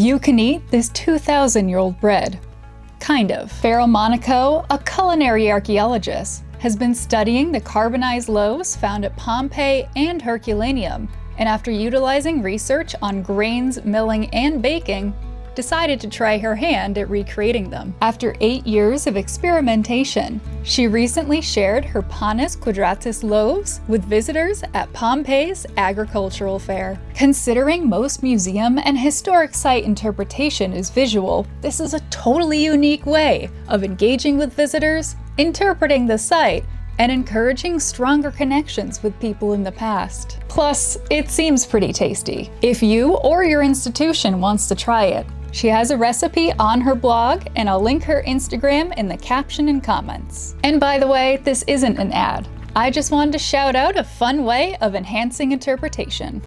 You can eat this 2,000-year-old bread. Kind of. Farrell Monaco, a culinary archaeologist, has been studying the carbonized loaves found at Pompeii and Herculaneum, and after utilizing research on grains, milling, and baking, decided to try her hand at recreating them. After 8 years of experimentation, she recently shared her panis quadratus loaves with visitors at Pompeii's agricultural fair. Considering most museum and historic site interpretation is visual, this is a totally unique way of engaging with visitors, interpreting the site, and encouraging stronger connections with people in the past. Plus, it seems pretty tasty. If you or your institution wants to try it, she has a recipe on her blog, and I'll link her Instagram in the caption and comments. And by the way, this isn't an ad. I just wanted to shout out a fun way of enhancing interpretation.